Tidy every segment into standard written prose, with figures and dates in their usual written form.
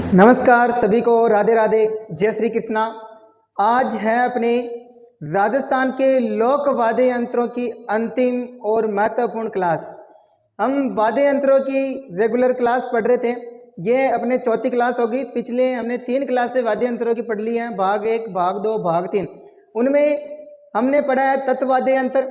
नमस्कार सभी को, राधे राधे, जय श्री कृष्णा। आज है अपने राजस्थान के लोक वाद्य यंत्रों की अंतिम और महत्वपूर्ण क्लास। हम वाद्य यंत्रों की रेगुलर क्लास पढ़ रहे थे। ये अपने चौथी क्लास होगी। पिछले हमने 3 क्लासें वाद्य यंत्रों की पढ़ ली हैं, भाग 1, भाग 2, भाग 3। उनमें हमने पढ़ा है तत्व वाद्य यंत्र,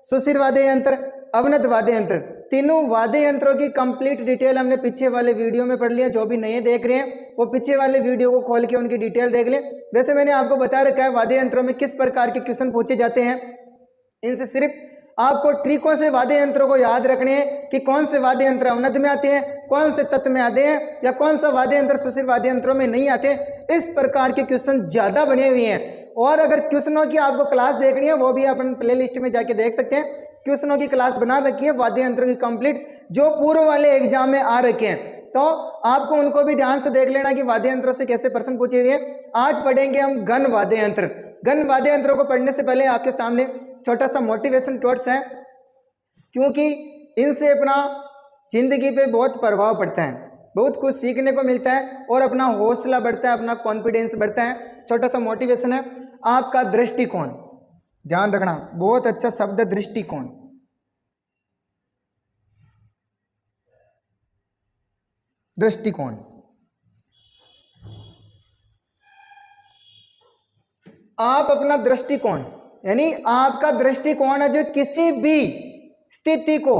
सुशिर वाद्य यंत्र, अवनत वाद्य यंत्र। तीनों वाद्य यंत्रों की कंप्लीट डिटेल हमने पीछे वाले वीडियो में पढ़ लिया। जो भी नए देख रहे हैं वो पीछे वाले वीडियो को खोल के उनकी डिटेल देख लें। वैसे मैंने आपको बता रखा है वाद्य यंत्रों में किस प्रकार के क्वेश्चन पूछे जाते हैं। इनसे सिर्फ आपको ट्रिकों से वाद्य यंत्रों को याद रखने हैं कि कौन से वाद्य यंत्र अवनत में आते हैं, कौन से तत्व में आते हैं, या कौन सा वाद्य यंत्र सुशिर वाद्य यंत्रों में नहीं आते। इस प्रकार के क्वेश्चन ज्यादा बने हुए हैं। और अगर क्वेश्चनों की आपको क्लास देखनी है वो भी अपन प्ले लिस्ट में जाके देख सकते हैं। क्वेश्चनों की क्लास बना रखी है वाद्य यंत्रों की कंप्लीट, जो पूर्व वाले एग्जाम में आ रखे हैं, तो आपको उनको भी ध्यान से देख लेना कि वाद्य यंत्रों से कैसे प्रश्न पूछे हुए हैं। आज पढ़ेंगे हम गण वाद्य यंत्र। गण वाद्य यंत्रों को पढ़ने से पहले आपके सामने छोटा सा मोटिवेशन कोट्स है, क्योंकि इनसे अपना जिंदगी पे बहुत प्रभाव पड़ता है, बहुत कुछ सीखने को मिलता है और अपना हौसला बढ़ता है, अपना कॉन्फिडेंस बढ़ता है। छोटा सा मोटिवेशन है, आपका दृष्टिकोण ध्यान रखना, बहुत अच्छा शब्द है दृष्टिकोण। दृष्टिकोण, आप अपना दृष्टिकोण यानी आपका दृष्टिकोण है जो किसी भी स्थिति को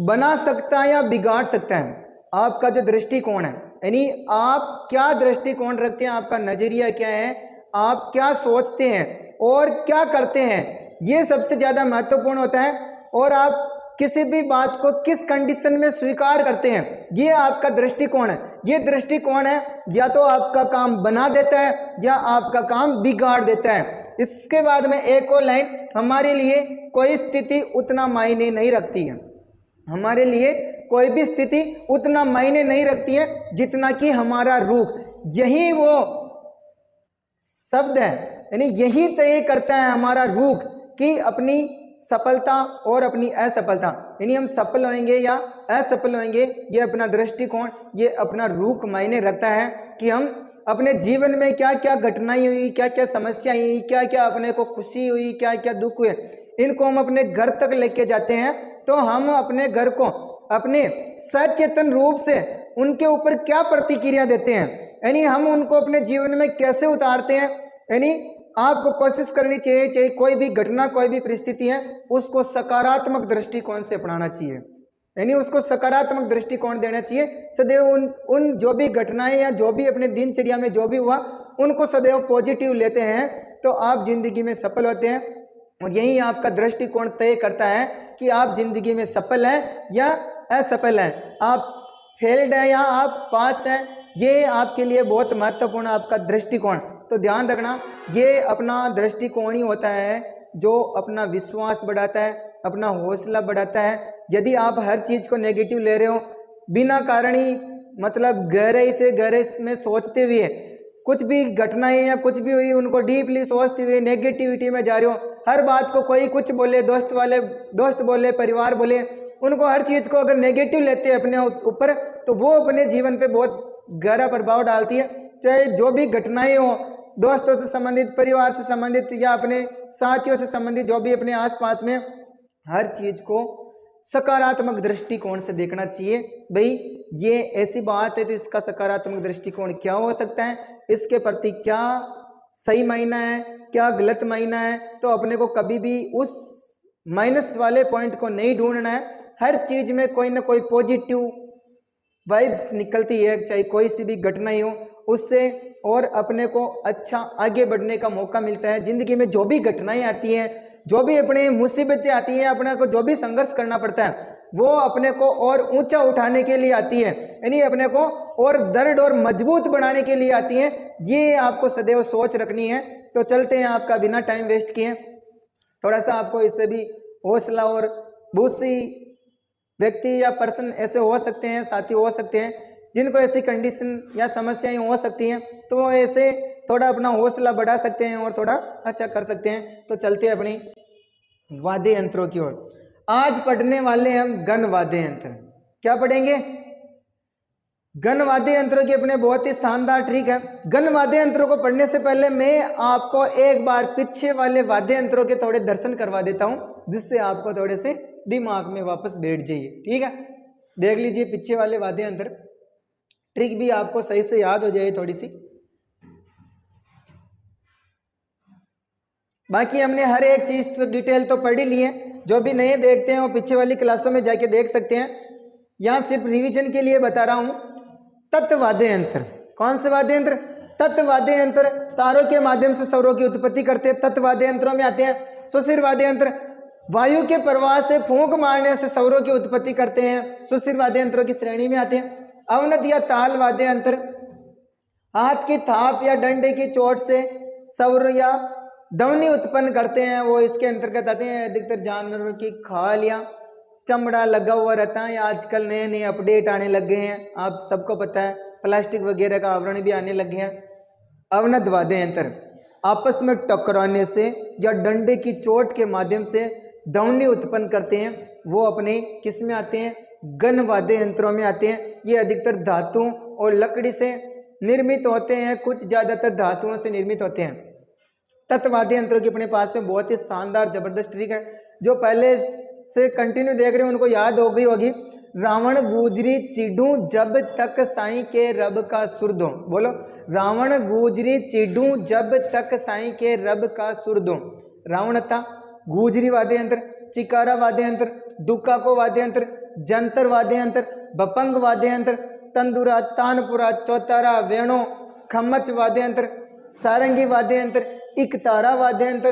बना सकता है या बिगाड़ सकता है। आपका जो दृष्टिकोण है यानी आप क्या दृष्टिकोण रखते हैं, आपका नजरिया क्या है, आप क्या सोचते हैं और क्या करते हैं, ये सबसे ज्यादा महत्वपूर्ण होता है। और आप किसी भी बात को किस कंडीशन में स्वीकार करते हैं, ये आपका दृष्टिकोण है। ये दृष्टिकोण है या तो आपका काम बना देता है या आपका काम बिगाड़ देता है। इसके बाद में एक और लाइन, हमारे लिए कोई स्थिति उतना मायने नहीं रखती है। हमारे लिए कोई भी स्थिति उतना मायने नहीं रखती है जितना कि हमारा रूप। यही वो शब्द है, यानी यही तय करता है हमारा रूप कि अपनी सफलता और अपनी असफलता, यानी हम सफल होंगे या असफल होंगे। ये अपना दृष्टिकोण, ये अपना रूप मायने रखता है कि हम अपने जीवन में क्या क्या घटनाएं हुई, क्या क्या समस्या हुई, क्या क्या अपने को खुशी हुई, क्या क्या दुख हुए, इनको हम अपने घर तक लेके जाते हैं। तो हम अपने घर को अपने सचेतन रूप से उनके ऊपर क्या प्रतिक्रिया देते हैं, यानी हम उनको अपने जीवन में कैसे उतारते हैं। यानी आपको कोशिश करनी चाहिए, चाहे कोई भी घटना, कोई भी परिस्थिति है, उसको सकारात्मक दृष्टिकोण से अपनाना चाहिए, यानी उसको सकारात्मक दृष्टिकोण देना चाहिए। सदैव उन जो भी घटनाएं या जो भी अपने दिनचर्या में जो भी हुआ, उनको सदैव पॉजिटिव लेते हैं तो आप जिंदगी में सफल होते हैं। और यही आपका दृष्टिकोण तय करता है कि आप जिंदगी में सफल हैं या असफल हैं, आप फेल्ड हैं या आप पास हैं। ये आपके लिए बहुत महत्वपूर्ण आपका दृष्टिकोण। तो ध्यान रखना, ये अपना दृष्टिकोण ही होता है जो अपना विश्वास बढ़ाता है, अपना हौसला बढ़ाता है। यदि आप हर चीज को नेगेटिव ले रहे हो, बिना कारण ही मतलब गहराई से गहराई में सोचते हुए, कुछ भी घटनाएं या कुछ भी हुई उनको डीपली सोचते हुए नेगेटिविटी में जा रहे हो, हर बात को कोई कुछ बोले, दोस्त बोले, परिवार बोले, उनको हर चीज को अगर नेगेटिव लेते हैं अपने ऊपर, तो वो अपने जीवन पे बहुत गहरा प्रभाव डालती है। चाहे जो भी घटनाएं हो, दोस्तों से संबंधित, परिवार से संबंधित या अपने साथियों से संबंधित, जो भी अपने आसपास में, हर चीज को सकारात्मक दृष्टिकोण से देखना चाहिए। भाई ये ऐसी बात है तो इसका सकारात्मक दृष्टिकोण क्या हो सकता है, इसके प्रति क्या सही मायना है, क्या गलत मायना है। तो अपने को कभी भी उस माइनस वाले पॉइंट को नहीं ढूंढना है। हर चीज में कोई ना कोई पॉजिटिव वाइब्स निकलती है, चाहे कोई सी भी घटना ही हो उससे, और अपने को अच्छा आगे बढ़ने का मौका मिलता है। जिंदगी में जो भी घटनाएं आती हैं, जो भी अपने मुसीबतें आती हैं, अपने को जो भी संघर्ष करना पड़ता है, वो अपने को और ऊंचा उठाने के लिए आती है, यानी अपने को और दृढ़ और मजबूत बनाने के लिए आती है। ये आपको सदैव सोच रखनी है। तो चलते हैं, आपका बिना टाइम वेस्ट किए थोड़ा सा आपको इससे भी हौसला, और बहुत सी व्यक्ति या पर्सन ऐसे हो सकते हैं, साथी हो सकते हैं जिनको ऐसी कंडीशन या समस्याएं हो सकती हैं, तो वो ऐसे थोड़ा अपना हौसला बढ़ा सकते हैं और थोड़ा अच्छा कर सकते हैं। तो चलते हैं अपनी वाद्य यंत्रों की ओर। आज पढ़ने वाले हम गण वाद्य यंत्र। क्या पढ़ेंगे? गण वाद्य यंत्रों की अपने बहुत ही शानदार ट्रिक है। गण वाद्य यंत्रों को पढ़ने से पहले मैं आपको एक बार पीछे वाले वाद्य यंत्रों के थोड़े दर्शन करवा देता हूं, जिससे आपको थोड़े से दिमाग में वापस बैठ जाइए। ठीक है, देख लीजिए पीछे वाले वाद्य यंत्र, ट्रिक भी आपको सही से याद हो जाए थोड़ी सी। बाकी हमने हर एक चीज तो डिटेल तो पढ़ ही ली है, जो भी नए देखते हैं वो पीछे वाली क्लासों में जाके देख सकते हैं। यहाँ सिर्फ रिवीजन के लिए बता रहा हूँ। तत्व वाद्य यंत्र, कौन से वाद्य यंत्र? तत्व वाद्य यंत्र तारों के माध्यम से स्वरों की उत्पत्ति करते हैं। तत्व वाद्य यंत्रों में आते हैं सुशिर वाद्य यंत्र, वायु के प्रवाह से फूंक मारने से स्वरों की उत्पत्ति करते हैं, सुशिर वाद्य यंत्रों की श्रेणी में आते हैं। अवनत या ताल वाद्य यंत्र हाथ की थाप या डंडे की चोट से स्वर या ध्वनि उत्पन्न करते हैं, वो इसके अंतर्गत आते हैं। अधिकतर जानवरों की खाल या चमड़ा लगा हुआ रहता है, या आजकल नए नए अपडेट आने लग गए हैं, आप सबको पता है प्लास्टिक वगैरह का आवरण भी आने लग गया है। अवनत वाद्य यंत्र आपस में टकराने से या डंडे की चोट के माध्यम से ध्वनि उत्पन्न करते हैं, वो अपने किस में आते हैं? गण वाद्य यंत्रों में आते हैं। ये अधिकतर धातु और लकड़ी से निर्मित होते हैं, कुछ ज़्यादातर धातुओं से निर्मित होते हैं। तत्व वाद्य यंत्रों की अपने पास में बहुत ही शानदार जबरदस्त ट्रिक है, जो पहले से कंटिन्यू देख रहे हैं उनको याद हो गई होगी। रावण गुजरी चिढ़ू जब तक साईं के रब का सुर दो। बोलो, रावण गुजरी चिढ़ू जब तक साईं के रब का सुर दो। रावणता, गुजरी वाद्य यंत्र, चिकारा वाद्य यंत्र, डुकाको वाद्य यंत्र, जंतर वाद्य यंत्र, बपंग वाद्य यंत्र, तंदुरा, तानपुरा, चौतारा, वेणु, खम्मच वाद्य यंत्र, सारंगी वाद्य यंत्र, इकतारा वाद्य यंत्र,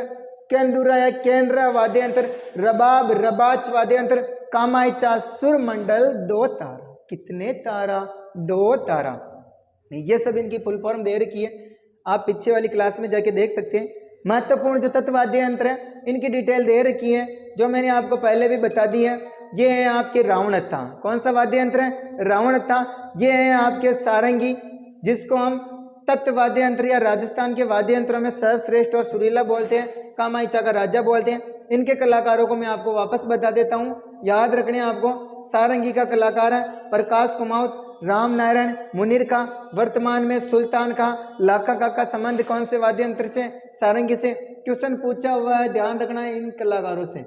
केंदुरा या केंद्रा वाद्य यंत्र, रबाब, रबाच वाद्य यंत्र, कामायचा, सुरमंडल, दो तारा। कितने तारा? दो तारा। ये सब इनकी फुल फॉर्म दे रखी है, आप पीछे वाली क्लास में जाके देख सकते हैं। महत्वपूर्ण जो तत्व वाद्य यंत्र है इनकी डिटेल दे रखी है, जो मैंने आपको पहले भी बता दी है। ये है आपके रावणता, कौन सा वाद्य यंत्र है? रावणता। ये है आपके सारंगी, जिसको हम तत्व वाद्य यंत्र या राजस्थान के वाद्य यंत्रों में सर्वश्रेष्ठ और सुरीला बोलते हैं, कामायचा का राजा बोलते हैं। इनके कलाकारों को मैं आपको वापस बता देता हूँ, याद रखने आपको। सारंगी का कलाकार है प्रकाश कुमाऊत, राम नारायण मुनिर का, वर्तमान में सुल्तान का लाखा का संबंध कौन से वाद्य यंत्र से? सारंगी से। क्वेश्चन पूछा हुआ है, ध्यान रखना है इन कलाकारों से।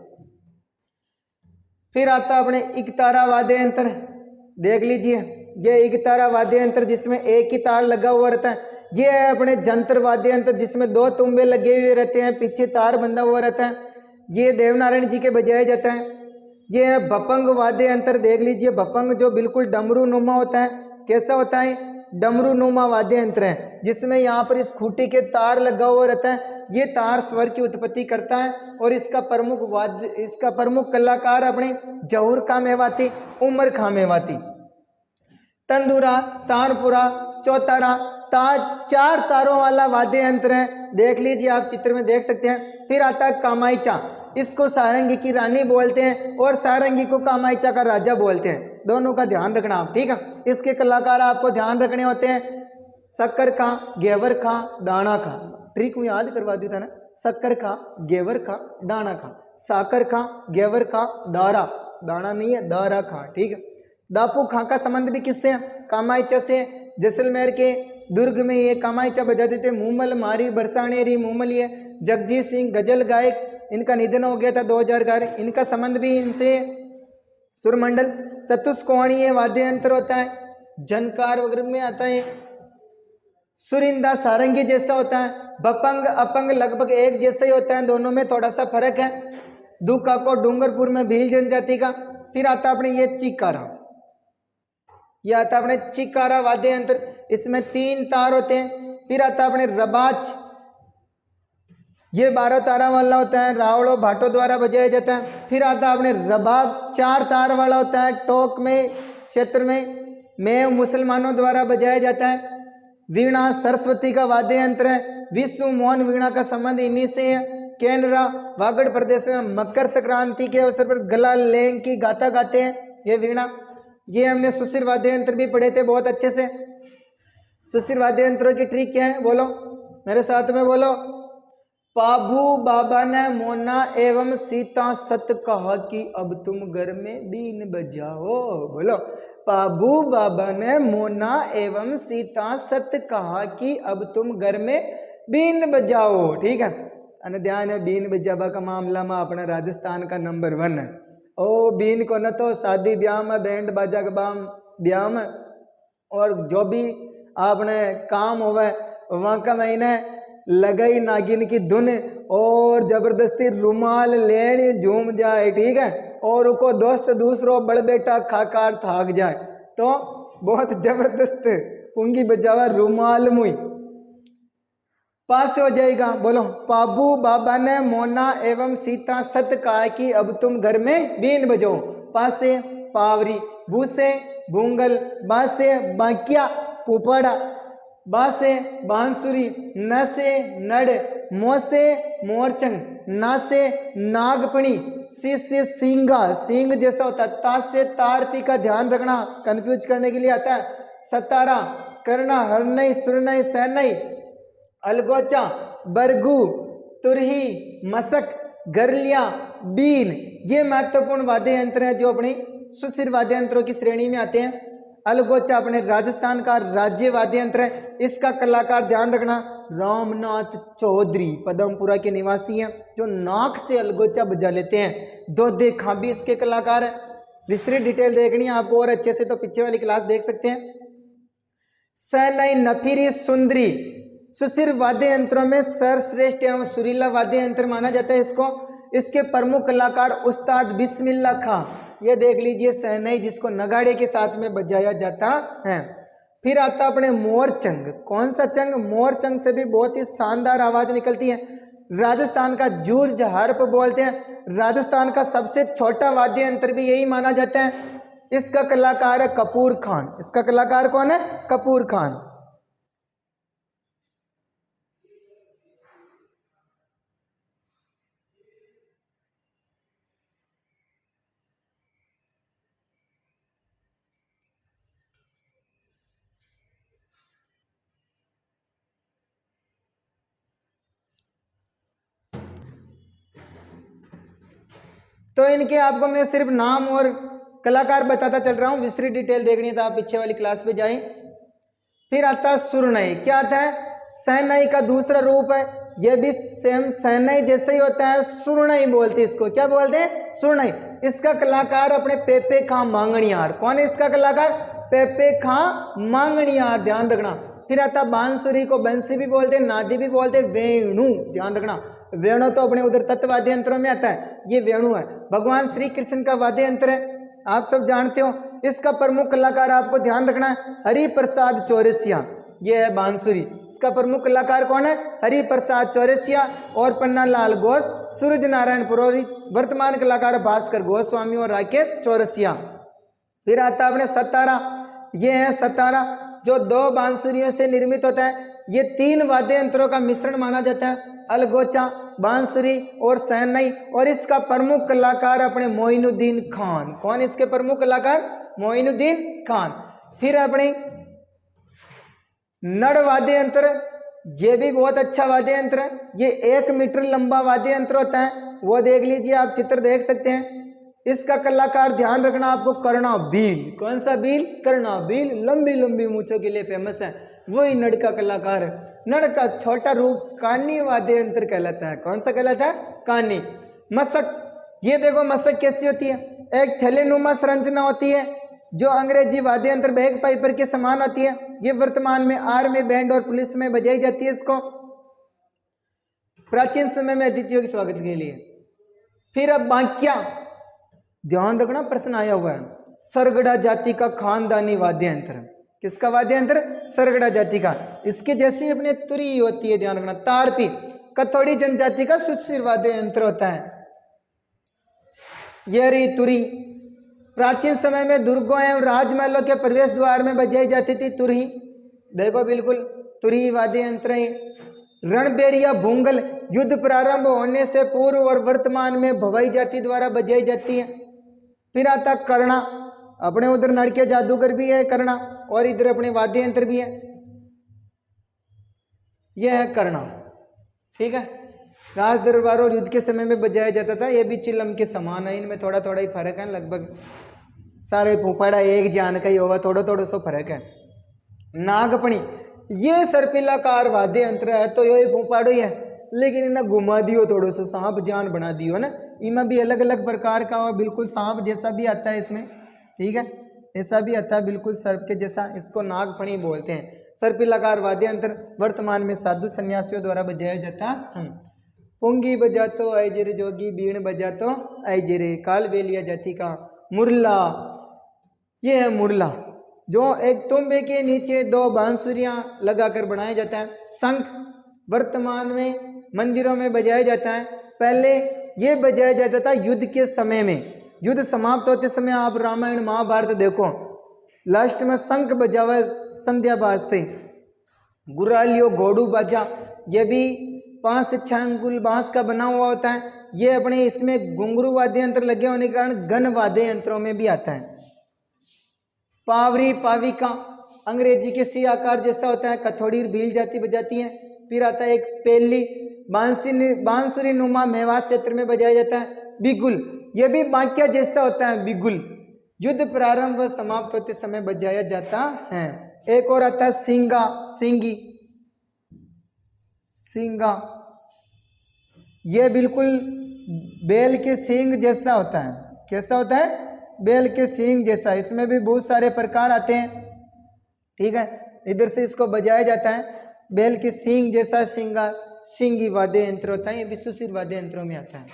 फिर आता अपने इकतारा वाद्य यंत्र, देख लीजिए। ये इकतारा वाद्य यंत्र जिसमें एक ही तार लगा हुआ रहता है। ये है अपने जंतर वाद्य यंत्र जिसमें दो तुम्बे लगे हुए रहते हैं, पीछे तार बंधा हुआ रहता है। ये देवनारायण जी के बजाया जाता है। ये है भपंग वाद्य यंत्र, देख लीजिए। भपंग जो बिल्कुल डमरू नुमा होता है, कैसा होता है? डमरू नुमा वाद्य यंत्र है, जिसमें यहाँ पर इस खूंटी के तार लगा हुआ रहता है। ये तार स्वर की उत्पत्ति करता है, और इसका प्रमुख कलाकार अपने जहूर का मेवाती, उमर खां मेवाती। तंदूरा, तानपुरा, चौतारा, चार तारों वाला वाद्य यंत्र है, देख लीजिए आप चित्र में देख सकते हैं। फिर आता है कामायचा, इसको सारंगी की रानी बोलते हैं और सारंगी को कामायचा का राजा बोलते हैं। दोनों का ध्यान रखना आप, ठीक है। इसके कलाकार आपको ध्यान रखने होते हैं शक्कर खां, गेवर खां, दाना खां। ट्रिक में याद करवा दी था ना, शक्कर खां, गेवर खां, दाना खां। साकर खां, गेवर खां, दारा, दाना नहीं है, दारा खां, ठीक है। दापू खां का संबंध भी किससे है? कामायचा से। जैसलमेर के दुर्ग में ये कामायचा बजाते थे। मूमल मारी बरसानेरी मूमल, ये जगजीत सिंह गजल गायक, इनका निधन हो गया था 2011। इनका संबंध भी इनसे। सुरमंडल चतुष्कोणीय वाद्य यंत्र होता है, झनकार वगैरह में आता है। सुरिंदा सारंगी जैसा होता है। बपंग अपंग लगभग एक जैसा ही होता है, दोनों में थोड़ा सा फर्क है। दुका को डूंगरपुर में भील जनजाति का। फिर आता अपने ये चिकारा, यह आता अपने चिकारा वाद्य यंत्र, इसमें 3 तार होते हैं। फिर आता अपने रबाच, ये 12 तारा वाला होता है, रावड़ों भाटों द्वारा बजाया जाता है। फिर आता अपने रबाब, 4 तार वाला होता है, टोक में क्षेत्र में मुसलमानों द्वारा बजाया जाता है। वीणा सरस्वती का वाद्य यंत्र है, विश्व मोहन वीणा का संबंध इन्हीं से है। केनरा वागड़ प्रदेश में मकर संक्रांति के अवसर पर गला लेंग की गाथा गाते हैं ये वीणा। ये हमने सुशिर वाद्य यंत्र भी पढ़े थे बहुत अच्छे से। सुशिर वाद्य यंत्रों की ट्रिक क्या है? बोलो मेरे साथ में, बोलो। पाबू बाबा ने मोना एवं सीता सत कहा कि अब तुम घर में बीन बजाओ। बोलो, पाबू बाबा ने मोना एवं सीता सत कहा कि अब तुम घर में बीन बजाओ। ठीक है, અને ध्यान है बीन बजावा का मामला में अपना राजस्थान का नंबर 1 है। ओ बीन को न तो शादी ब्याह में बैंड बाजा के ब्याह में और जो भी आपने काम होवे वहाँ का महीने लगाई नागिन की धुन और जबरदस्ती रुमाल लेनी झूम जाए। ठीक है, और उनको दोस्त दूसरों बड़ बेटा खाकार थाक जाए तो बहुत जबरदस्त पुंगी बजावा रुमाल मुई पास हो जाएगा। बोलो, पाबू बाबा ने मोना एवं सीता सत कहा कि अब तुम घर में बीन बजाओ। पासे पावरी, भूसे भूंगल, बासे बांकिया पुपड़ा, बासे बांसुरी, नसे नड़, मोसे मोरचंग, नासे नागपणी, से सींगा, सींग जैसा होता है, तास से तारपी का ध्यान रखना, कंफ्यूज करने के लिए आता है। सतारा, करना, हरनई, सुरनई, सहनई, अलगोचा, बरगू, तुरही, मसक, गरलिया, बीन, ये महत्वपूर्ण वाद्य यंत्र हैं जो अपनी सुशिर वाद्य यंत्रों की श्रेणी में आते हैं। अलगोचा अपने राजस्थान का राज्य वाद्य यंत्र है। इसका कलाकार ध्यान रखना रामनाथ चौधरी पदमपुरा के निवासी हैं जो नाक से अलगोचा बजा लेते हैं। दोदे खां भी इसके कलाकार हैं। विस्तृत डिटेल देखनी है आपको और अच्छे से तो पीछे वाली क्लास देख सकते हैं। सैनई, नफीरी, सुंदरी सुशिर वाद्य यंत्रों में सर्वश्रेष्ठ एवं सुरीला वाद्य यंत्र माना जाता है इसको। इसके प्रमुख कलाकार उस्ताद बिस्मिल्ला खां, ये देख लीजिए सहनई जिसको नगाड़े के साथ में बजाया जाता है। फिर आता अपने मोरचंग। कौन सा चंग? मोरचंग से भी बहुत ही शानदार आवाज निकलती है। राजस्थान का जूर्ज हार्प बोलते हैं। राजस्थान का सबसे छोटा वाद्य यंत्र भी यही माना जाता है। इसका कलाकार है कपूर खान। इसका कलाकार कौन है? कपूर खान। तो इनके आपको मैं सिर्फ नाम और कलाकार बताता चल रहा हूँ। विस्तृत डिटेल देखनी है तो आप पीछे वाली क्लास पे जाएं। फिर आता है सुरनई। क्या आता है? सहनई का दूसरा रूप है। यह भी सेम सहनई जैसे ही होता है। सुरनई बोलते हैं इसको। क्या बोलते हैं? सुरनई। इसका कलाकार अपने पेपे खां मांगणियार। कौन है इसका कलाकार? पेपे खां मांगणियार, ध्यान रखना। फिर आता बांसुरी को बंसी भी बोलते हैं, नादी भी बोलते हैं, वेणु, ध्यान रखना। वेणु तो अपने उधर तत्व वाद्य यंत्रों में आता है, ये वेणु है। भगवान श्री कृष्ण का वाद्य यंत्र है, आप सब जानते हो। इसका प्रमुख कलाकार आपको ध्यान रखना है हरि प्रसाद चौरसिया, ये है बांसुरी। इसका प्रमुख कलाकार कौन है? हरि प्रसाद चौरसिया और पन्ना लाल घोष, सूरज नारायण पुरोहित। वर्तमान कलाकार भास्कर गोस्वामी और राकेश चौरसिया। फिर आता अपने सतारा। ये है सतारा जो 2 बांसुरियों से निर्मित होता है। ये 3 वाद्य यंत्रों का मिश्रण माना जाता है, अलगोचा, बांसुरी और सहनई। और इसका प्रमुख कलाकार अपने मोइनुद्दीन खान। कौन इसके प्रमुख कलाकार? मोइनुद्दीन खान। फिर अपने नड़ वाद्य यंत्र, ये भी बहुत अच्छा वाद्य यंत्र है। ये 1 मीटर लंबा वाद्य यंत्र होता है, वो देख लीजिए, आप चित्र देख सकते हैं। इसका कलाकार ध्यान रखना आपको करना बील। कौन सा बील? करना बील। लंबी लंबी मूंछों के लिए फेमस है, वही नड़ का कलाकार है। नड़ का छोटा रूप कानी वाद्य यंत्र कहलाता है। कौन सा कहलाता है? कानी। मसक, ये देखो मसक कैसी होती है? एक थैलेनुमा संरचना होती है जो अंग्रेजी वाद्य यंत्र बैग पाइपर के समान होती है। ये वर्तमान में आर्मी, बैंड और पुलिस में बजाई जाती है। इसको प्राचीन समय में अतिथियों के स्वागत के लिए। फिर अब बांकिया, ध्यान रखना प्रश्न आया हुआ है। सरगड़ा जाति का खानदानी वाद्य यंत्र। किसका वाद्य यंत्र? सरगड़ा जाति का। इसके जैसी अपने तुरी होती है, ध्यान रखना। तारपी कथोड़ी जनजाति का सुशिर वाद्य यंत्र होता है। ये रही तुरी। प्राचीन समय में दुर्गों एवं राजमहलों के प्रवेश द्वार में बजाई जाती थी तुरही। देखो बिल्कुल तुरही वाद्य यंत्र है। रणबेरिया भूंगल युद्ध प्रारंभ होने से पूर्व और वर्तमान में भवाई जाति द्वारा बजाई जाती है। फिर आता कर्णा, अपने उधर नड़ के जादूगर भी है कर्णा, और इधर अपने वाद्य यंत्र भी है, यह है कर्णा। ठीक है। राज दरबार और युद्ध के समय में बजाया जाता था, ये भी चिलम के समान है, इनमें थोड़ा थोड़ा ही फर्क है, लगभग सारे फूफाड़ा एक जान का ही होगा, थोड़ा थोड़ा सो फर्क है। नागपणी ये सर्पिलाकार वाद्य यंत्र है, तो ये फूफाड़ो ही है, लेकिन इन्हें घुमा दियो थोड़ा सा, सांप जान बना दियो ना। इनमें भी अलग अलग प्रकार का, बिल्कुल सांप जैसा भी आता है इसमें, ठीक है, ऐसा भी आता है बिल्कुल सर्प के जैसा, इसको नागफणी बोलते हैं। सर्पिलाकार वाद्य यंत्र वर्तमान में साधु सन्यासियों द्वारा बजाया जाता है। पुंगी बजा तो ऐजिर जोगी, बीण बजा तो ऐजिरे, कालबेलिया जाति का मुरला, ये है मुरला, जो एक तुंबे के नीचे दो बांसुरियां लगाकर बनाया जाता है। शंख वर्तमान में मंदिरों में बजाया जाता है, पहले ये बजाया जाता था युद्ध के समय में, युद्ध समाप्त होते समय आप रामायण महाभारत देखो, लास्ट में शंख बजावा संध्या बाजते। गुरालियो घोड़ू बाजा, ये भी 5 से 6 अंगुल बांस का बना हुआ होता है, ये अपने इसमें घुंघरू वाद्य यंत्र लगे होने के कारण गण वाद्य यंत्रों में भी आता है। पावरी पाविका अंग्रेजी के सी आकार जैसा होता है, कथोड़ी भील जाती बजाती है। फिर आता है एक पेली, बांसुरी नुमा मेवात क्षेत्र में बजाया जाता है। बिगुल, यह भी बांकिया जैसा होता है बिगुल, युद्ध प्रारंभ व समाप्त होते समय बजाया जाता है। एक और आता है सिंगा, सिंगी, सिंगा, यह बिल्कुल बैल के सींग जैसा होता है। कैसा होता है? बैल के सींग जैसा। इसमें भी बहुत सारे प्रकार आते हैं, ठीक है, इधर से इसको बजाया जाता है। बैल के सींग जैसा सिंगा, सिंगी वाद्य यंत्र होता है, ये भी सुशील वाद्य यंत्रों में आता है।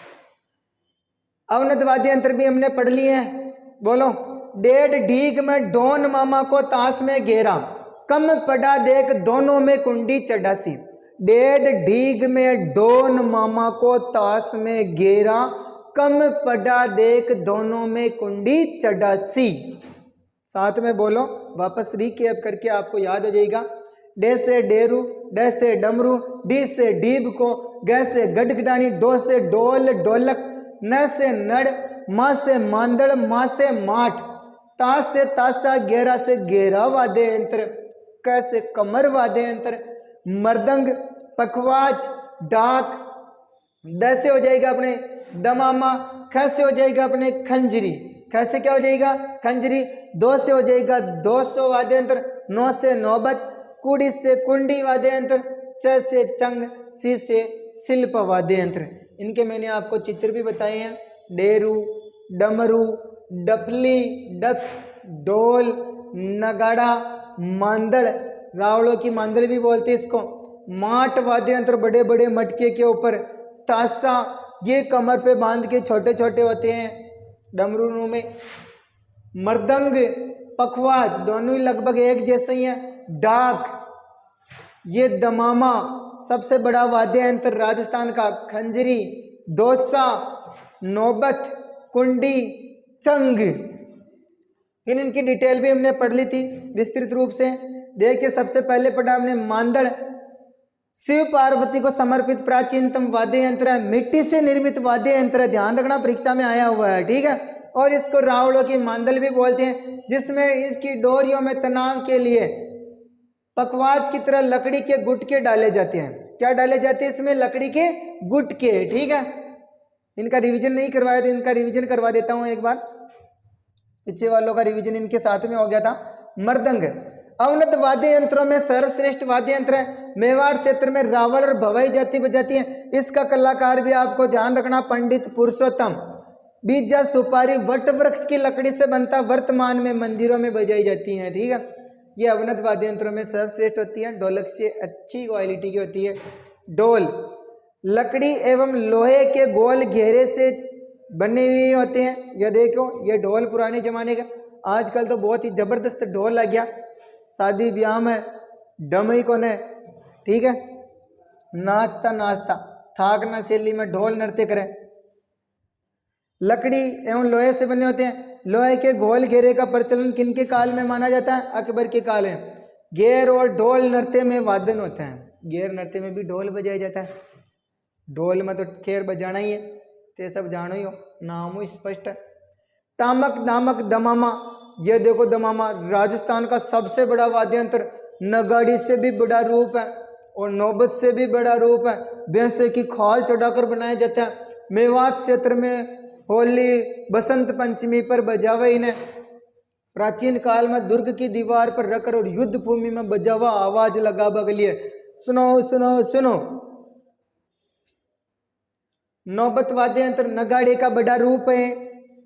अवनत वाद्य यंत्र भी हमने पढ़ लिए हैं, बोलो। डेढ़ ढीक में डोन मामा को ताश में घेरा, कम पड़ा देख दोनों में कुंडी चढ़ासी। डेढ़ ढीक में डोन मामा को ताश में घेरा, कम पड़ा देख दोनों में कुंडी चढ़ासी। साथ में बोलो, वापस रिकैप करके आपको याद हो जाएगा। डे से डेरू, डे से डमरू, डी से डीब को, ग से गडगडानी, डो से डोल ढोलक, न से नड़, माँ से मांदड़, माँ से माठ, ता से तासा, गेरा से गेरा वाद्य यंत्र, क से कमर वाद्य यंत्र, मर्दंग, पखवाज, डाक, द से हो जाएगा अपने दमामा, ख से हो जाएगा अपने खंजरी, ख से क्या हो जाएगा? खंजरी। दो से हो जाएगा 200 वाद्य यंत्र, नौ से नौबत, कुड़ी से कुंडी वाद्य यंत्र, च से चंग, सी से शिल्प वाद्य यंत्र। इनके मैंने आपको चित्र भी बताए हैं। डेरू, डमरू, डफली, डफ, डोल, नगाड़ा, मांदड़, रावड़ों की मांदड़ भी बोलते हैं इसको। माट वाद्य यंत्र बड़े बड़े मटके के ऊपर, तासा ये कमर पे बांध के छोटे छोटे होते हैं डमरू में। मर्दंग, पखवाज दोनों ही लगभग एक जैसे ही हैं। डाक, ये दमामा सबसे बड़ा वाद्य यंत्र राजस्थान का। खंजरी, दोसा, नौबत, कुंडी, चंग। फिर इनकी डिटेल भी हमने पढ़ ली थी विस्तृत रूप से। देखिए, सबसे पहले पढ़ा हमने मांदड़, शिव पार्वती को समर्पित प्राचीनतम वाद्य यंत्र है, मिट्टी से निर्मित वाद्य यंत्र है, ध्यान रखना परीक्षा में आया हुआ है, ठीक है। और इसको रावड़ों की मांदल भी बोलते हैं, जिसमें इसकी डोरियों में तनाव के लिए पखवाज की तरह लकड़ी के गुटके डाले जाते हैं। क्या डाले जाते हैं इसमें? लकड़ी के गुटके, ठीक है। इनका रिवीजन नहीं करवाया तो इनका रिवीजन करवा देता हूं एक बार, पीछे वालों का रिवीजन इनके साथ में हो गया था। मर्दंग अवनत वाद्य यंत्रों में सर्वश्रेष्ठ वाद्य यंत्र है। मेवाड़ क्षेत्र में रावण और भवाई जाति बजाती है। इसका कलाकार भी आपको ध्यान रखना पंडित पुरुषोत्तम। बीजा सुपारी वट वृक्ष की लकड़ी से बनता, वर्तमान में मंदिरों में बजाई जाती है, ठीक है। ये अवनत वाद्य यंत्रों में सर्वश्रेष्ठ होती है। ढोलक से अच्छी क्वालिटी की होती है। डोल लकड़ी एवं लोहे के गोल घेरे से बने हुए होते हैं। ये देखो, ये ढोल पुराने जमाने का, आजकल तो बहुत ही जबरदस्त ढोल आ गया, शादी ब्याह में डमई को ने, ठीक है, नाचता नाचता थाक ना शैली में ढोल नृत्य करें। लकड़ी एवं लोहे से बने होते हैं। लोहे के गोल घेरे का प्रचलन किनके काल में माना जाता है? अकबर के काल में। घेर और ढोल नृत्य में वादन होते हैं। घेर नृत्य में भी ढोल बजाया जाता है। ढोल में तो खैर बजाना ही है, ते सब जानो ही हो, नाम स्पष्ट है। तामक नामक दमामा, ये देखो दमामा राजस्थान का सबसे बड़ा वाद्य यंत्र, नगाड़ी से भी बड़ा रूप है और नौबत से भी बड़ा रूप है। भैंसे की खाल चढ़ाकर बनाया जाता है। मेवात क्षेत्र में होली बसंत पंचमी पर बजावा इन्हें प्राचीन काल में दुर्ग की दीवार पर रखकर और युद्ध भूमि में बजावा आवाज लगा बगलिए। सुनो सुनो सुनो। नौबत वाद्य यंत्र नगाड़े का बड़ा रूप है।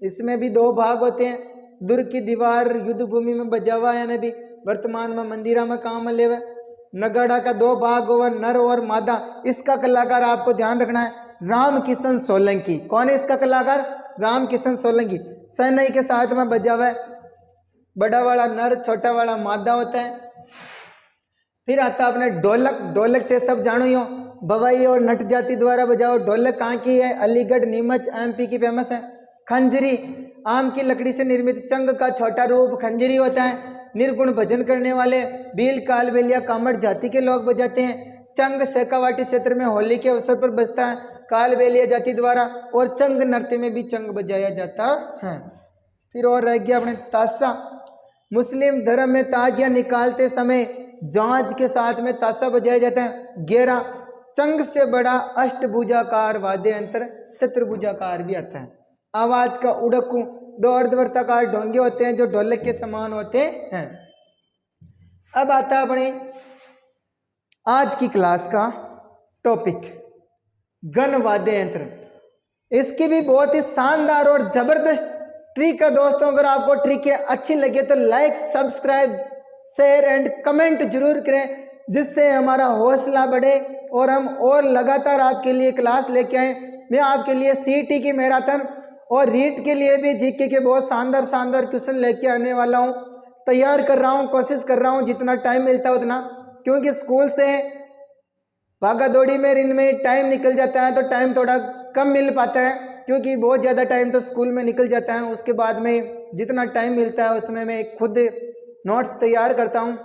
इसमें भी 2 भाग होते हैं। दुर्ग की दीवार युद्ध भूमि में बजावा यानी भी वर्तमान में मंदिरा में काम ले हुए। नगाड़ा का 2 भाग हुआ, नर और मादा। इसका कलाकार आपको ध्यान रखना है राम किशन सोलंकी। कौन है इसका कलाकार? राम किशन सोलंकी। सनई के साथ में बजा हुआ है। बड़ा वाला नर, छोटा वाला मादा होता है। फिर आता अपने ढोलक। ढोलक ते सब जानो ही हो, बवाई और नट जाति द्वारा बजाओ। ढोलक कहाँ की है? अलीगढ़, नीमच, MP की फेमस है। खंजरी आम की लकड़ी से निर्मित चंग का छोटा रूप खंजरी होता है। निर्गुण भजन करने वाले बील, कालबेल या कामड़ जाति के लोग बजाते हैं। चंग शेखावाटी क्षेत्र में होली के अवसर पर बजता है कालबेलिया जाति द्वारा, और चंग नृत्य में भी चंग बजाया जाता है। फिर और रह गया अपने ताशा। मुस्लिम धर्म में ताजिया निकालते समय जांज के साथ में ताशा बजाया जाता है। गेरा चंग से बड़ा अष्टभुजाकार वाद्य यंत्र चतुर्भुजाकार भी आता है। आवाज का उड़कू 2 अर्धवर्ताकार ढोंगे होते हैं जो ढोलक के समान होते हैं। अब आता है अपने आज की क्लास का टॉपिक गण वाद्य यंत्र। इसकी भी बहुत ही शानदार और जबरदस्त ट्रिक है दोस्तों। अगर आपको ट्रिक अच्छी लगे तो like, subscribe, share and comment जरूर करें, जिससे हमारा हौसला बढ़े और हम और लगातार आपके लिए क्लास लेके आए। मैं आपके लिए CET की मैराथन और रीट के लिए भी GK के बहुत शानदार शानदार क्वेश्चन लेके आने वाला हूँ। तैयार कर रहा हूँ, कोशिश कर रहा हूँ जितना टाइम मिलता है उतना, क्योंकि स्कूल से भागा दौड़ी में इनमें टाइम निकल जाता है तो टाइम थोड़ा कम मिल पाता है, क्योंकि बहुत ज़्यादा टाइम तो स्कूल में निकल जाता है। उसके बाद में जितना टाइम मिलता है उसमें मैं खुद नोट्स तैयार करता हूँ,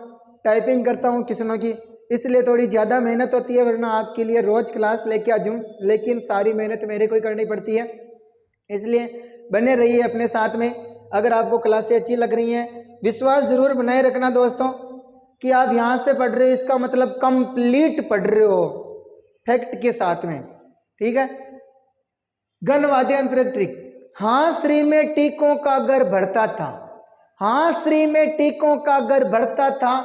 टाइपिंग करता हूँ क्वेश्चनों की, इसलिए थोड़ी ज़्यादा मेहनत होती है। वरना आपके लिए रोज़ क्लास लेके आ जाऊँ, लेकिन सारी मेहनत मेरे को ही करनी पड़ती है। इसलिए बने रहिए अपने साथ में। अगर आपको क्लासें अच्छी लग रही हैं, विश्वास ज़रूर बनाए रखना दोस्तों कि आप यहाँ से पढ़ रहे हो, इसका मतलब कंप्लीट पढ़ रहे हो फैक्ट के साथ में, ठीक है। गण वाद्य यंत्र ट्रिक। हांसरी में टीकों का घर भरता था, हांसरी में टीकों का घर भरता था,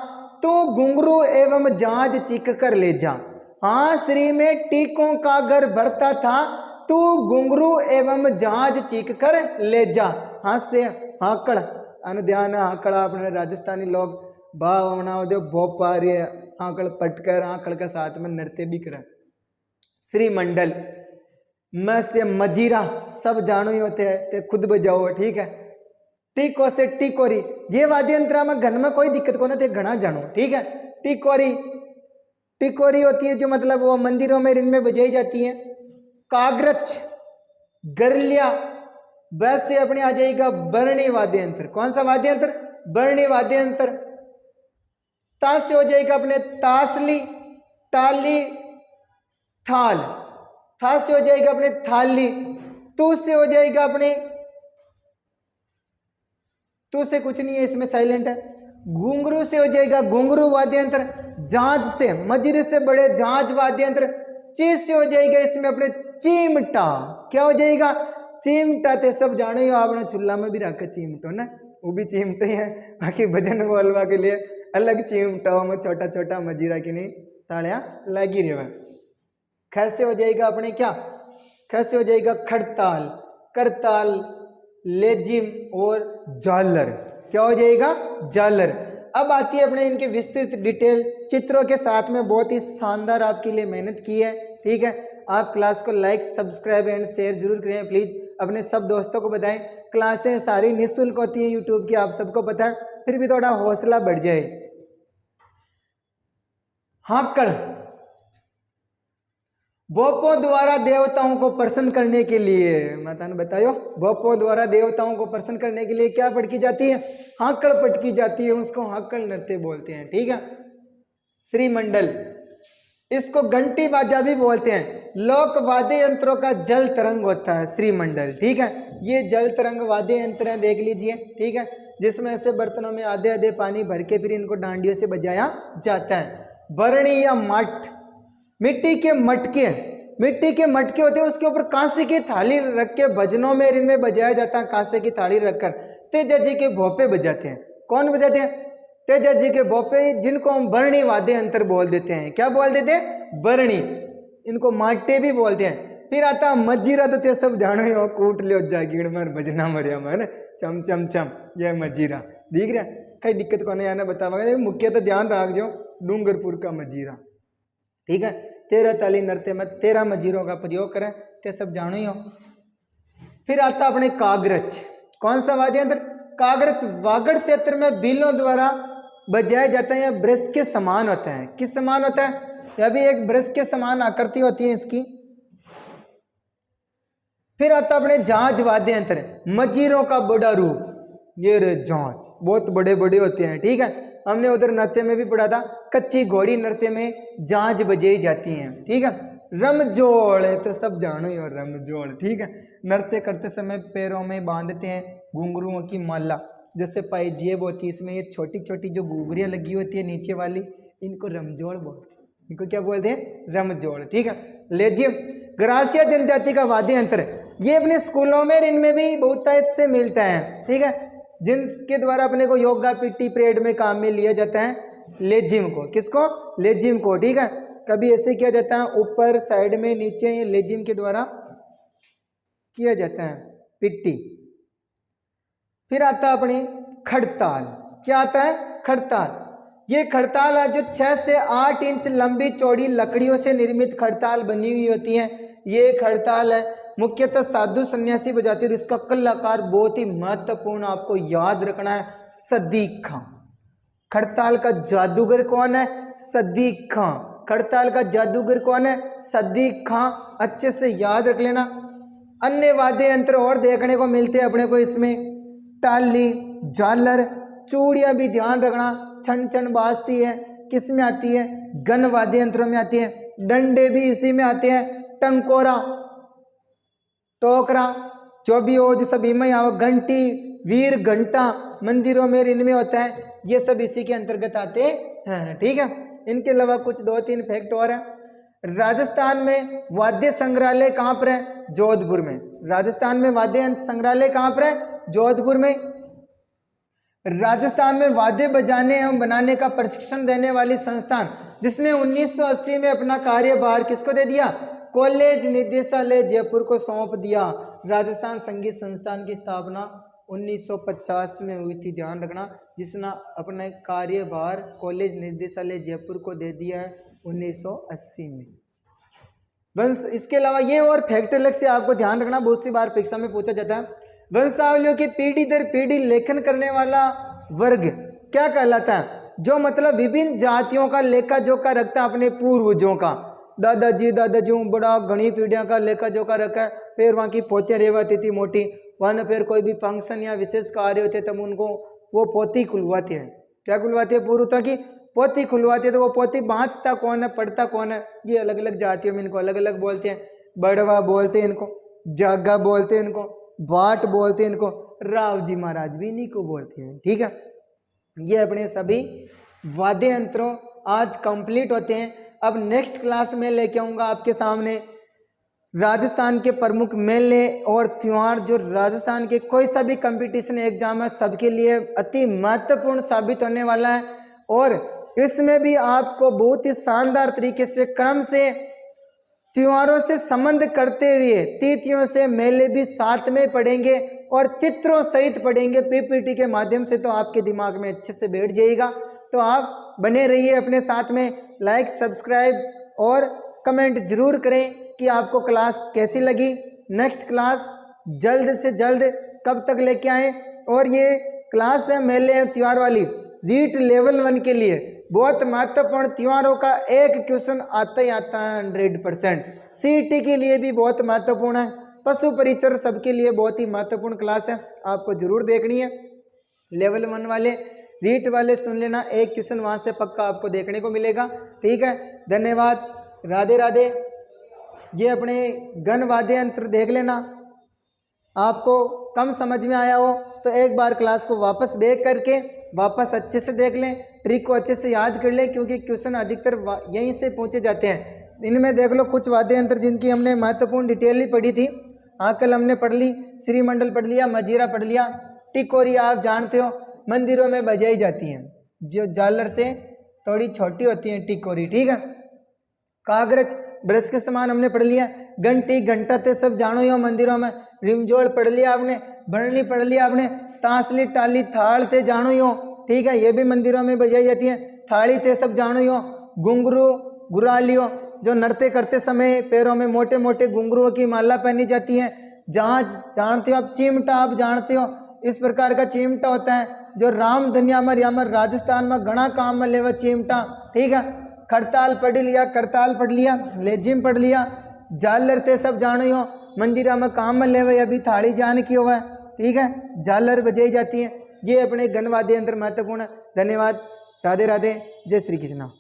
तो घुंघरू एवं झांझ चीख कर ले जा। हांसरी में टीकों का घर भरता था, तू घुंघरू एवं झांझ चीख कर ले जा। हाथ से हाकड़ अनुध्यान हाकड़ा अपने राजस्थानी लोग भावना दे भोपा रे हाकड़ पटकर हाकड़ के साथ में नृत्य भी करा। श्रीमंडल मैं से मजीरा सब जानो ही होते हैं, ते खुद बजाओ, ठीक है। टीको से टिकोरी, ये वाद्य यंत्र में घन में कोई दिक्कत को ना थे, घना जानो, ठीक है। टिकोरी, टिकोरी होती है जो मतलब वो मंदिरों में इनमें बजाई जाती है। कागरच, गरलिया, वैसे अपने आ जाएगा बरणी वाद्य यंत्र। कौन सा वाद्य यंत्र? बरणी वाद्य यंत्र। ताश से हो जाएगा अपने तासली, ताली, थाल। था से हो जाएगा अपने थाली। तू से हो जाएगा अपने, तू से कुछ नहीं है इसमें, साइलेंट है। घुंघरू से हो जाएगा घुंघरू वाद्य यंत्र। झांझ से, मजीरे से बड़े झांझ वाद्य यंत्र। चीज से हो जाएगा इसमें अपने चिमटा। क्या हो जाएगा? चिमटा। ते सब जाने हो आपने चूल्हा में भी रखा चिमटो ना, वो भी चिमटे है। बाकी भजन बोलवा के लिए अलग चिमटाओं में छोटा छोटा मजीरा की नहीं ताड़ियां लगी रहे। कैसे हो जाएगा अपने क्या? कैसे हो जाएगा? खड़ताल, करताल, लेजिम और जालर। क्या हो जाएगा? जालर। अब आती है अपने इनके विस्तृत डिटेल चित्रों के साथ में, बहुत ही शानदार आपके लिए मेहनत की है, ठीक है। आप क्लास को लाइक, सब्सक्राइब एंड शेयर जरूर करें प्लीज, अपने सब दोस्तों को बताएं। क्लासें सारी निःशुल्क होती है यूट्यूब की, आप सबको पता है, फिर भी थोड़ा हौसला बढ़ जाए। हाकड़, भोपो द्वारा देवताओं को प्रसन्न करने के लिए, माता ने बतायो, भोपो द्वारा देवताओं को प्रसन्न करने के लिए क्या पटकी जाती है? हाकड़ पटकी जाती है, उसको हाकड़ नृत्य बोलते हैं, ठीक है। श्रीमंडल, इसको घंटी बाजा भी बोलते हैं। लोक वाद्य यंत्रों का जल तरंग होता है श्रीमंडल, ठीक है। ये जल तरंग वाद्य यंत्र है, देख लीजिए, ठीक है, जिसमें ऐसे बर्तनों में आधे आधे पानी भर के फिर इनको डांडियों से बजाया जाता है। भरणी या मट, मिट्टी के मटके, मिट्टी के मटके होते हैं, उसके ऊपर कांसे की थाली रख के भजनों में इनमें बजाया जाता है। कांसे की थाली रखकर तेजा जी के भोपे बजाते हैं। कौन बजाते हैं? तेजा जी के भोपे, जिनको हम भरणी वाद्य यंत्र बोल देते हैं। क्या बोल देते हैं? भरणी। इनको माटे भी बोलते हैं। फिर आता मजीरा, तो ते सब जानो ही, कूट लियो जागीड़ में भजना मरिया में चम चम चम, यह मजीरा दिख रहा। कई दिक्कत को नहीं आने बतावा, मुख्य तो ध्यान रख जो, डूंगरपुर का मजीरा, ठीक है। 13 ताली नृत्य में 13 मजीरों का प्रयोग करें, ते सब जानो ही हो। फिर आता अपने कागरच। कौन सा वाद्य यंत्र? कागरच वागड़ क्षेत्र में बीलों द्वारा बजाया जाता है। यह ब्रश के समान होता है। किस समान होता है? यह भी एक ब्रश के समान आकृति होती है इसकी। फिर आता अपने झांझ वाद्य यंत्र, मजीरों का बड़ा रूप। ये रे झांझ, बहुत बड़े बड़े होते हैं, ठीक है। हमने उधर नृत्य में भी पढ़ा था, कच्ची घोड़ी नृत्य में झांझ बजाई जाती हैं, ठीक है। रमजोड़ है तो सब जानो ही हो, रमजोड़, ठीक है। नृत्य करते समय पैरों में बांधते हैं घुंघरुओं की माला, जैसे पायजेब होती है, इसमें ये छोटी छोटी जो घुंघरियाँ लगी होती है नीचे वाली, इनको रमजोड़ बोलते हैं। इनको क्या बोलते हैं? रमजोड़, ठीक है। लेजियम ग्रासिया जनजाति का वाद्य यंत्र, ये अपने स्कूलों में इनमें भी बहुतायत से मिलता है, ठीक है। जिनके द्वारा अपने को योगा पीटी परेड में काम में लिया जाता है लेजिम को। किसको? लेजिम को, ठीक है। कभी ऐसे किया जाता है ऊपर साइड में, नीचे, ये लेजिम के द्वारा किया जाता है पिट्टी। फिर आता है अपनी खड़ताल। क्या आता है? खड़ताल। ये खड़ताल है जो 6 से 8 इंच लंबी चौड़ी लकड़ियों से निर्मित खड़ताल बनी हुई होती है। ये खड़ताल है मुख्यतः साधु सन्यासी बजाते हैं। इसका कलाकार बहुत ही महत्वपूर्ण, आपको याद रखना है, सदीक खां। खड़ताल का जादूगर कौन है? सदीक खां। खड़ताल का जादूगर कौन है? सदीक खां। अच्छे से याद रख लेना। अन्य वाद्य यंत्र और देखने को मिलते हैं अपने को इसमें, टाली, झालर, चूड़ियां भी ध्यान रखना, छन छन बाजती है, किस में आती है? गन वाद्य यंत्रों में आती है। डंडे भी इसी में आते हैं। टंकोरा, टोकरा, जो भी हो, जो सब इनमें आओ, घंटी, वीर घंटा मंदिरों में इनमें होता है, ये सब इसी के अंतर्गत आते हैं, ठीक है। इनके अलावा कुछ 2-3 फैक्ट और हैं। राजस्थान में वाद्य संग्रहालय कहाँ पर है? जोधपुर में। राजस्थान में वाद्य संग्रहालय कहाँ पर है? जोधपुर में। राजस्थान में वाद्य बजाने एवं बनाने का प्रशिक्षण देने वाली संस्थान, जिसने 1980 में अपना कार्यभार किसको दे दिया? कॉलेज निदेशालय जयपुर को सौंप दिया। राजस्थान संगीत संस्थान की स्थापना 1950 में हुई थी, ध्यान रखना, जिसने अपना कार्यभार कॉलेज निदेशालय जयपुर को दे दिया है 1980 में। वंश, इसके अलावा ये और फैक्ट अलग से आपको ध्यान रखना, बहुत सी बार परीक्षा में पूछा जाता है। वंशावलियों की पीढ़ी दर पीढ़ी लेखन करने वाला वर्ग क्या कहलाता है? जो मतलब विभिन्न जातियों का लेखा जोखा रखता है अपने पूर्वजों का। दादाजी बड़ा घनी पीढ़ियों का लेखा जोखा रखा है। फिर वहाँ की पोतियाँ रेवाती थी मोटी, वहाँ न फिर कोई भी फंक्शन या विशेष कार्य होते तब उनको वो पोती खुलवाते हैं। क्या खुलवाती है? पूर्वता की पोती खुलवाती है। तो वो पोती बाँचता कौन है, पढ़ता कौन है? ये अलग अलग जातियों में इनको अलग अलग बोलते हैं। बड़वा बोलते हैं इनको, जागा बोलते हैं इनको, भाट बोलते हैं इनको, राव जी महाराज भी इन्हीं को बोलते हैं, ठीक है। ये अपने सभी वाद्य यंत्रों आज कंप्लीट होते हैं। अब नेक्स्ट क्लास में लेके आऊँगा आपके सामने राजस्थान के प्रमुख मेले और त्यौहार, जो राजस्थान के कोई सा भी कंपटीशन एग्जाम है सबके लिए अति महत्वपूर्ण साबित होने वाला है। और इसमें भी आपको बहुत ही शानदार तरीके से क्रम से त्योहारों से संबंध करते हुए तिथियों से मेले भी साथ में पढ़ेंगे और चित्रों सहित पढ़ेंगे पीपीटी के माध्यम से, तो आपके दिमाग में अच्छे से बैठ जाएगा। तो आप बने रहिए अपने साथ में, लाइक सब्सक्राइब और कमेंट जरूर करें कि आपको क्लास कैसी लगी। नेक्स्ट क्लास जल्द से जल्द कब तक लेके आएँ। और ये क्लास है मेले त्यौहार वाली, रीट लेवल 1 के लिए बहुत महत्वपूर्ण, त्योहारों का एक क्वेश्चन आता ही आता है 100%। सीईटी के लिए भी बहुत महत्वपूर्ण है, पशु परिचर सबके लिए बहुत ही महत्वपूर्ण क्लास है, आपको जरूर देखनी है। लेवल 1 वाले रीट वाले सुन लेना, एक क्वेश्चन वहाँ से पक्का आपको देखने को मिलेगा, ठीक है। धन्यवाद, राधे राधे। ये अपने गण वाद्य यंत्र देख लेना। आपको कम समझ में आया हो तो एक बार क्लास को वापस बैक करके वापस अच्छे से देख लें, ट्रिक को अच्छे से याद कर लें, क्योंकि क्वेश्चन अधिकतर यहीं से पूछे जाते हैं। इनमें देख लो कुछ वाद्य यंत्र जिनकी हमने महत्वपूर्ण डिटेल नहीं पढ़ी थी। आकल हमने पढ़ ली, श्रीमंडल पढ़ लिया, मजीरा पढ़ लिया। टिकोरी आप जानते हो मंदिरों में बजाई जाती हैं, जो झालर से थोड़ी छोटी होती हैं टिकोरी, ठीक है। कागज ब्रश के समान हमने पढ़ लिया। घंटी घंटा ते सब जानो ही हो मंदिरों में। रिमझोल पढ़ लिया आपने, भरणी पढ़ लिया आपने। तांसली टाली थाल थे जानो ही हो, ठीक है, ये भी मंदिरों में बजाई जाती है। थाली थे सब जानो ही हो। घुंघरू गुरालियों जो नृत्य करते समय पैरों में मोटे मोटे घुंघरुओं की माला पहनी जाती है। जहाज जानते हो आप, चिमटा आप जानते हो, इस प्रकार का चिमटा होता है जो राम धनिया में यामर राजस्थान में घना काम में लेवा चिमटा, ठीक है। खड़ताल पढ़ लिया, करताल पढ़ लिया, लेजिम पढ़ लिया। झालर ते सब जानो ही हो मंदिरा में काम में लेवे, अभी थाली जान की हुआ है, ठीक है, झालर बजाई जाती है। ये अपने गणवाद्य यंत्र महत्वपूर्ण है। धन्यवाद, राधे राधे, जय श्री कृष्णा।